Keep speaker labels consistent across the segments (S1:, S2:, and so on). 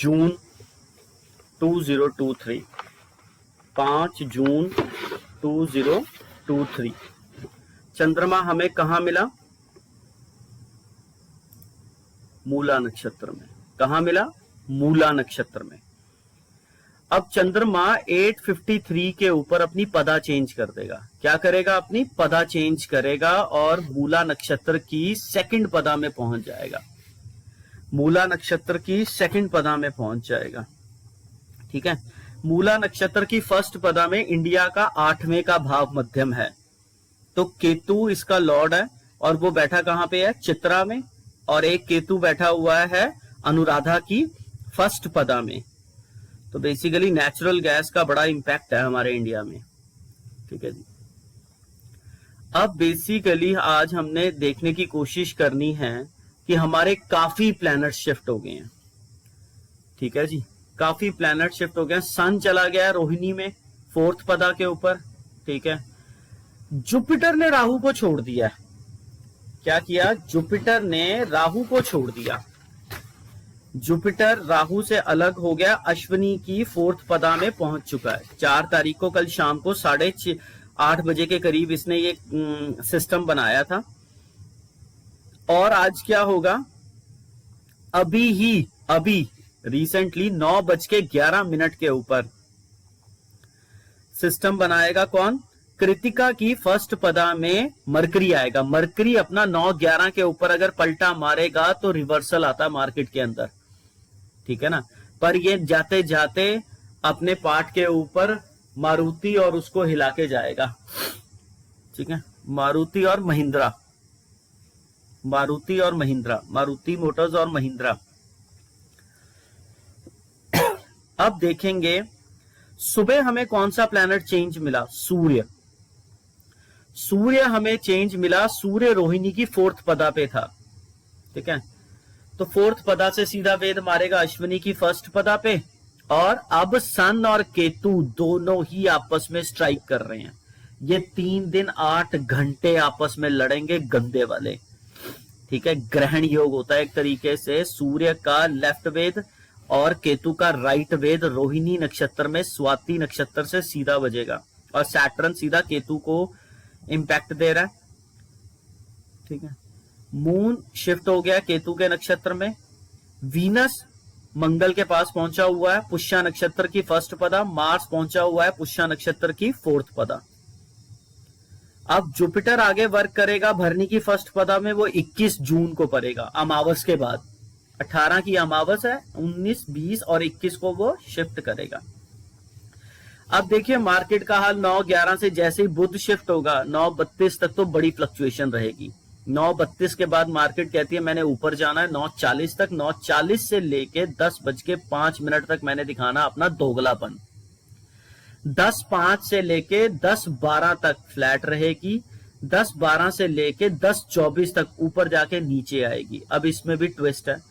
S1: जून 2023, 5 जून 2023 चंद्रमा हमें कहाँ मिला? मूला नक्षत्र में। कहाँ मिला? मूला नक्षत्र में। अब चंद्रमा 853 के ऊपर अपनी पदा चेंज कर देगा। क्या करेगा? अपनी पदा चेंज करेगा और मूला नक्षत्र की सेकंड पदा में पहुंच जाएगा। मूला नक्षत्र की सेकंड पदा में पहुंच जाएगा। ठीक है। मूला नक्षत्र की फर्स्ट पदा में इंडिया का 8वें का भाव मध्यम है, तो केतु इसका लॉर्ड है और वो बैठा कहां पे है? चित्रा में। और एक केतु बैठा हुआ है अनुराधा की फर्स्ट पदा में। तो बेसिकली नेचुरल गैस का बड़ा इंपैक्ट है हमारे इंडिया में। ठीक है जी। अब बेसिकली आज हमने देखने की कोशिश करनी है कि हमारे काफी प्लैनेट शिफ्ट हो गए हैं। ठीक है जी, काफी प्लैनेट शिफ्ट हो गए हैं। सन चला गया है रोहिणी में, फोर्थ पदा के ऊपर। ठीक है। जुपिटर ने राहु को छोड़ दिया है। क्या किया? जुपिटर ने राहु को छोड़ दिया। जुपिटर राहु से अलग हो गया, अश्विनी की फोर्थ पदा में पहुंच चुका है। 4 तारीख को, कल शाम को 8:30 बजे के करीब इसने ये सिस्टम बनाया था। और आज क्या होगा? अभी रिसेंटली 9:11 के ऊपर सिस्टम बनाएगा। कौन? कृतिका की फर्स्ट पदा में मरकरी आएगा। मरकरी अपना 9:11 के ऊपर अगर पलटा मारेगा तो रिवर्सल आता है मार्केट के अंदर। ठीक है ना। पर ये जाते जाते अपने पार्ट के ऊपर मारुति और उसको हिला के जाएगा। ठीक है। मारुति और महिंद्रा, मारुति मोटर्स और महिंद्रा। अब देखेंगे सुबह हमें कौन सा प्लैनेट चेंज मिला? सूर्य हमें चेंज मिला। सूर्य रोहिणी की फोर्थ पदा पे था। ठीक है। तो फोर्थ पदा से सीधा वेद मारेगा अश्विनी की फर्स्ट पदा पे। और अब सन और केतु दोनों ही आपस में स्ट्राइक कर रहे हैं। ये 3 दिन 8 घंटे आपस में लड़ेंगे, गंदे वाले। ठीक है। ग्रहण योग होता है एक तरीके से। सूर्य का लेफ्ट वेद और केतु का राइट वेद रोहिणी नक्षत्र में स्वाति नक्षत्र से सीधा बजेगा और सैटर्न सीधा केतु को इंपैक्ट दे रहा है। ठीक है। मून शिफ्ट हो गया केतु के नक्षत्र में। वीनस मंगल के पास पहुंचा हुआ है, पुष्या नक्षत्र की फर्स्ट पदा। मार्स पहुंचा हुआ है पुष्या नक्षत्र की फोर्थ पदा। अब जुपिटर आगे वर्क करेगा भरनी की फर्स्ट पदा में। वो 21 जून को पड़ेगा, अमावस के बाद। 18 की अमावस है, 19, 20 और 21 को वो शिफ्ट करेगा। अब देखिए मार्केट का हाल 9:11 से जैसे ही बुध शिफ्ट होगा 9:32 तक तो बड़ी फ्लक्चुएशन रहेगी। 9:32 के बाद मार्केट कहती है मैंने ऊपर जाना है 9:40 तक। 9:40 से लेके 10:05 तक मैंने दिखाना अपना दोगलापन। 10:05 से लेके 10:12 तक फ्लैट रहेगी। 10:12 से लेके 10:24 तक ऊपर जाके नीचे आएगी। अब इसमें भी ट्विस्ट है।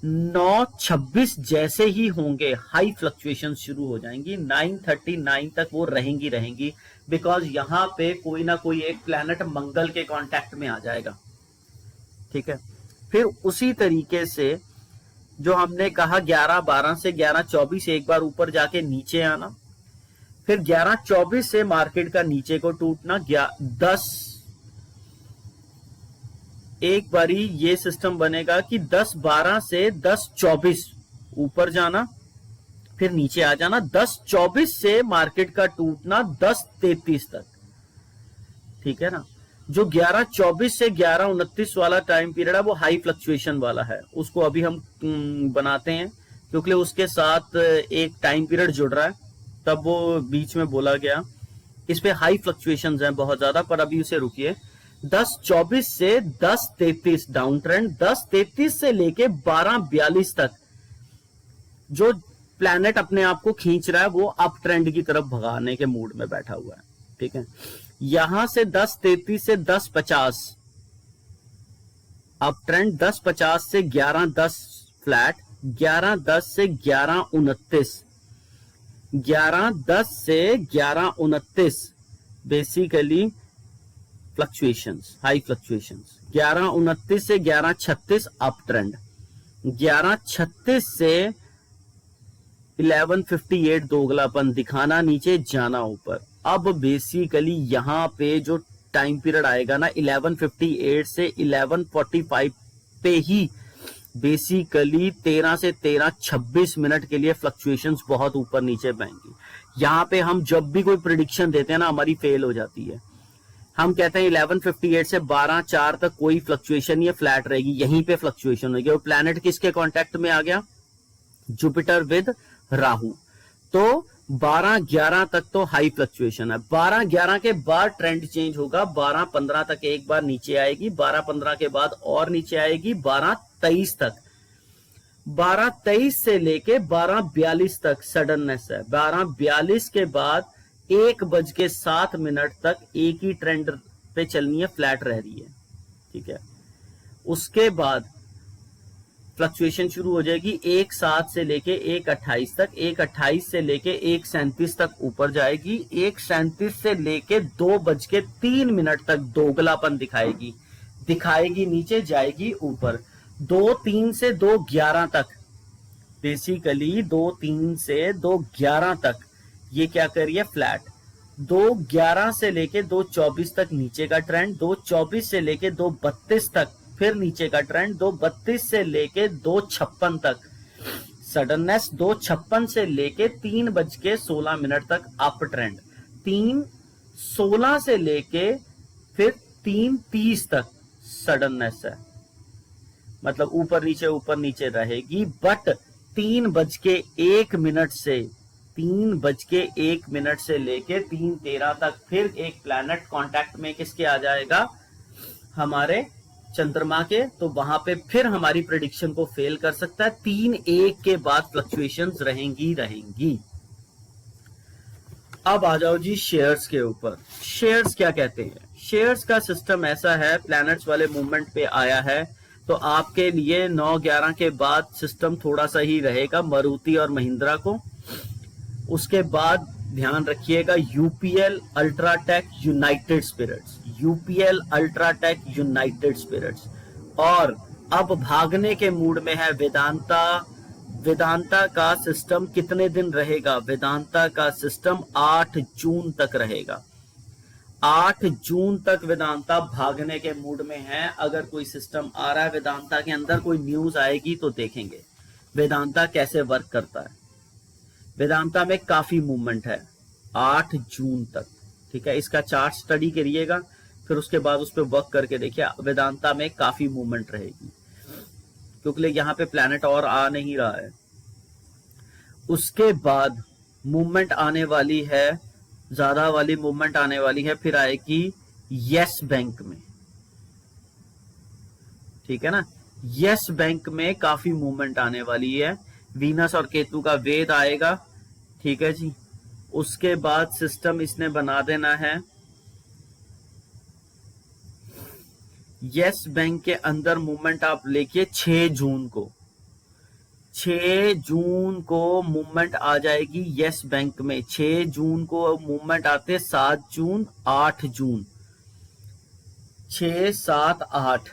S1: 9:26 जैसे ही होंगे हाई फ्लक्चुएशन शुरू हो जाएंगी। 9:39 तक वो रहेंगी बिकॉज यहां पे कोई ना कोई एक प्लैनेट मंगल के कांटेक्ट में आ जाएगा। ठीक है। फिर उसी तरीके से जो हमने कहा 11:12 से 11:24 एक बार ऊपर जाके नीचे आना। फिर 11:24 से मार्केट का नीचे को टूटना। 10 एक बारी ये सिस्टम बनेगा कि 10:12 से 10:24 ऊपर जाना, फिर नीचे आ जाना। 10:24 से मार्केट का टूटना 10:33 तक। ठीक है ना। जो 11:24 से 11:29 वाला टाइम पीरियड है वो हाई फ्लक्चुएशन वाला है। उसको अभी हम बनाते हैं क्योंकि उसके साथ एक टाइम पीरियड जुड़ रहा है, तब वो बीच में बोला गया। इस पे हाई फ्लक्चुएशंस हैं बहुत ज्यादा, पर अभी उसे रुकिए। 10:24 से 10:33 डाउन ट्रेंड। 10:33 से लेके 12:42 तक जो प्लैनेट अपने आप को खींच रहा है वो अप ट्रेंड की तरफ भगाने के मूड में बैठा हुआ है। ठीक है। यहां से 10:33 से 10:50 अप ट्रेंड। 10:50 से 11:10 फ्लैट। 11:10 से 11:29। 11:10 से 11:29 बेसिकली फ्लक्चुएशंस, हाई फ्लक्चुएशंस। 11:29 से 11:36 अप ट्रेंड। 11:36 से 1158 दोगलापन, दिखाना नीचे जाना ऊपर। अब बेसिकली यहाँ पे जो टाइम पीरियड आएगा ना 1158 से 1145 पे ही बेसिकली 13 से 26 मिनट के लिए फ्लक्चुएशंस बहुत ऊपर नीचे बहेंगी। यहाँ पे हम जब भी कोई प्रिडिक्शन देते हैं ना हमारी फेल हो जाती है। हम कहते हैं 1158 से 12:04 तक कोई फ्लक्चुएशन ये फ्लैट रहेगी, यहीं पे फ्लक्चुएशन होगी। और प्लैनेट किसके कांटेक्ट में आ गया? Jupiter with Rahu. तो 12-11 तक तो हाई फ्लक्चुएशन है। 12-11 के बाद ट्रेंड चेंज होगा, 12-15 तक एक बार नीचे आएगी, 12-15 के बाद और नीचे आएगी 12-23 तक। 12-23 से लेके 12-42 तक सडननेस है। 12-42 के बाद 1:07 तक एक ही ट्रेंड पे चलनी है, फ्लैट रह रही है, ठीक है। उसके बाद फ्लक्चुएशन शुरू हो जाएगी 1:07 से लेके 1:28 तक, 1:28 से लेके 1:37 तक ऊपर जाएगी, 1:37 से लेके 2:03 तक दोगलापन दिखाएगी नीचे, जाएगी ऊपर। 2:03 से 2:11 तक, बेसिकली 2:03 से 2:11 तक ये क्या कर रही है? फ्लैट। 2:11 से लेके 2:24 तक नीचे का ट्रेंड, 2:24 से लेके 2:32 तक फिर नीचे का ट्रेंड, 2:32 से लेके 2:56 तक सडननेस, 2:56 से लेके 3:16 तक अप ट्रेंड, 3:16 से लेके फिर 3:30 तक सडननेस है, मतलब ऊपर नीचे रहेगी। बट 3:01 से 3:01 से लेके 3:13 तक फिर एक प्लैनेट कांटेक्ट में किसके आ जाएगा? हमारे चंद्रमा के। तो वहां पे फिर हमारी प्रेडिक्शन को फेल कर सकता है। 3:01 के बाद फ्लक्चुएशंस रहेंगी। अब आ जाओ जी शेयर्स के ऊपर। शेयर्स क्या कहते हैं? शेयर्स का सिस्टम ऐसा है, प्लैनेट्स वाले मूवमेंट पे आया है तो आपके लिए 9-11 के बाद सिस्टम थोड़ा सा ही रहेगा, मारुति और महिंद्रा को। उसके बाद ध्यान रखिएगा UPL, UltraTech, United Spirits, UPL, UltraTech, United Spirits. और अब भागने के मूड में है वेदांता। वेदांता का सिस्टम कितने दिन रहेगा? वेदांता का सिस्टम 8 जून तक रहेगा। 8 जून तक वेदांता भागने के मूड में है। अगर कोई सिस्टम आ रहा है वेदांता के अंदर, कोई न्यूज आएगी तो देखेंगे वेदांता कैसे वर्क करता है। वेदांता में काफी मूवमेंट है 8 जून तक, ठीक है। इसका चार्ट स्टडी करिएगा, फिर उसके बाद उस पर वर्क करके देखिए। वेदांता में काफी मूवमेंट रहेगी क्योंकि यहाँ पे प्लैनेट और आ नहीं रहा है। उसके बाद मूवमेंट आने वाली है, ज्यादा वाली मूवमेंट आने वाली है, फिर आएगी यस बैंक में, ठीक है ना। यस बैंक में काफी मूवमेंट आने वाली है। वीनस और केतु का वेद आएगा, ठीक है जी। उसके बाद सिस्टम इसने बना देना है। यस बैंक के अंदर मूवमेंट आप लेके 6 जून को, 6 जून को मूवमेंट आ जाएगी यस बैंक में। 6 जून को मूवमेंट आते 7 जून, 8 जून, 6, 7, 8,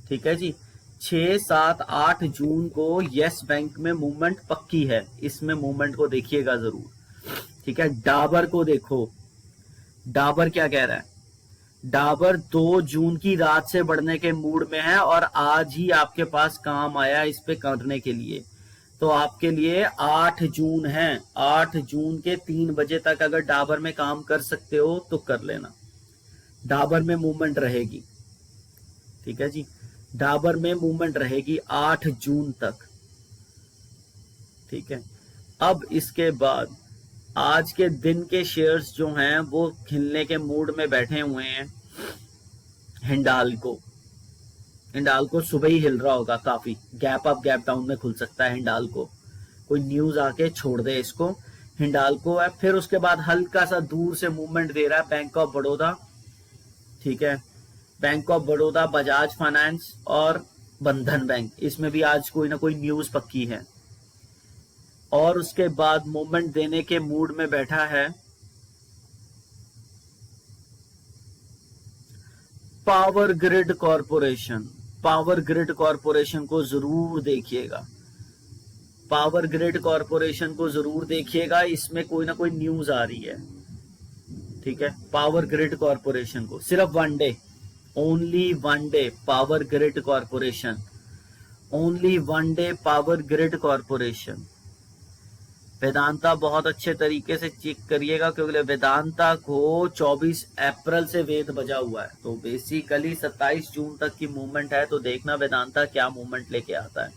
S1: ठीक है जी। 6, 7, 8 जून को यस बैंक में मूवमेंट पक्की है। इसमें मूवमेंट को देखिएगा जरूर, ठीक है। डाबर को देखो, डाबर क्या कह रहा है? डाबर 2 जून की रात से बढ़ने के मूड में है और आज ही आपके पास काम आया इस पे करने के लिए। तो आपके लिए 8 जून है, 8 जून के 3 बजे तक अगर डाबर में काम कर सकते हो तो कर लेना। डाबर में मूवमेंट रहेगी, ठीक है जी। डाबर में मूवमेंट रहेगी 8 जून तक, ठीक है। अब इसके बाद आज के दिन के शेयर्स जो हैं वो खिलने के मूड में बैठे हुए हैं। हिंडाल्को, हिंडाल्को सुबह ही हिल रहा होगा, काफी गैप अप गैप डाउन में खुल सकता है हिंडाल्को। कोई न्यूज आके छोड़ दे इसको। हिंडाल्को है। फिर उसके बाद हल्का सा दूर से मूवमेंट दे रहा है बैंक ऑफ बड़ौदा, ठीक है। Bank of Baroda, Bajaj finance और बंधन बैंक, इसमें भी आज कोई ना कोई न्यूज पक्की है। और उसके बाद मूवमेंट देने के मूड में बैठा है power grid corporation. Power grid corporation को जरूर देखिएगा। पावर ग्रिड कॉरपोरेशन को जरूर देखिएगा, इसमें कोई ना कोई न्यूज आ रही है, ठीक है। पावर ग्रिड कॉरपोरेशन को सिर्फ 1 day, only 1 day power grid corporation, only 1 day power grid corporation. Vedanta बहुत अच्छे तरीके से चेक करिएगा, क्योंकि वेदांता को 24 अप्रैल से वेद बजा हुआ है, तो बेसिकली 27 जून तक की मूवमेंट है, तो देखना वेदांता क्या मूवमेंट लेके आता है,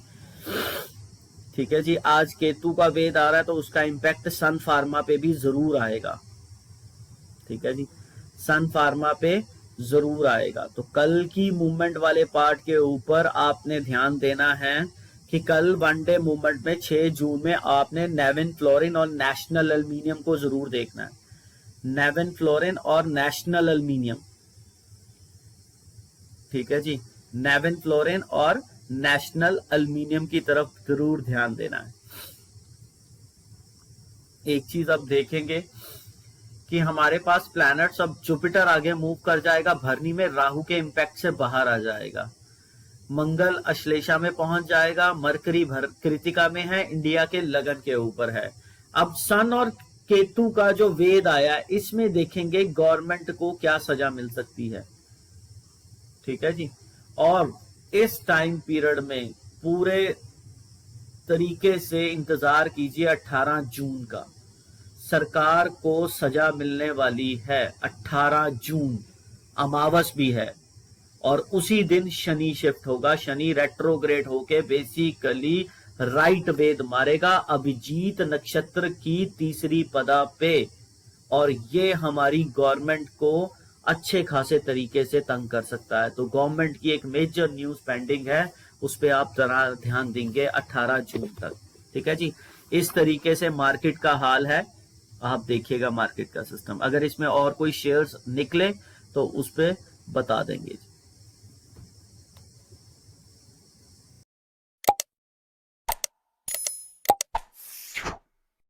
S1: ठीक है जी। आज केतु का वेद आ रहा है, तो उसका इंपैक्ट सन फार्मा पे भी जरूर आएगा, ठीक है जी, सन फार्मा पे जरूर आएगा। तो कल की मूवमेंट वाले पार्ट के ऊपर आपने ध्यान देना है कि कल 1 डे मूवमेंट में 6 जून में आपने नेविन फ्लोरिन और नेशनल एल्यूमिनियम को जरूर देखना है, नेविन फ्लोरिन और नेशनल एल्यूमिनियम, ठीक है जी, नेविन फ्लोरिन और नेशनल एल्यूमिनियम की तरफ जरूर ध्यान देना है। एक चीज अब देखेंगे कि हमारे पास प्लैनेट्स, अब जुपिटर आगे मूव कर जाएगा भरनी में, राहु के इंपैक्ट से बाहर आ जाएगा, मंगल अश्लेषा में पहुंच जाएगा, मरकरी कृतिका में है, इंडिया के लगन के ऊपर है। अब सन और केतु का जो वेद आया, इसमें देखेंगे गवर्नमेंट को क्या सजा मिल सकती है, ठीक है जी। और इस टाइम पीरियड में पूरे तरीके से इंतजार कीजिए 18 जून का, सरकार को सजा मिलने वाली है 18 जून, अमावस भी है, और उसी दिन शनि शिफ्ट होगा, शनि रेट्रोग्रेड होके बेसिकली राइट वेद मारेगा अभिजीत नक्षत्र की तीसरी पदा पे, और ये हमारी गवर्नमेंट को अच्छे खासे तरीके से तंग कर सकता है। तो गवर्नमेंट की एक मेजर न्यूज पेंडिंग है, उस पे आप जरा ध्यान देंगे 18 जून तक, ठीक है जी। इस तरीके से मार्केट का हाल है, आप देखिएगा मार्केट का सिस्टम, अगर इसमें और कोई शेयर्स निकले तो उस पे बता देंगे।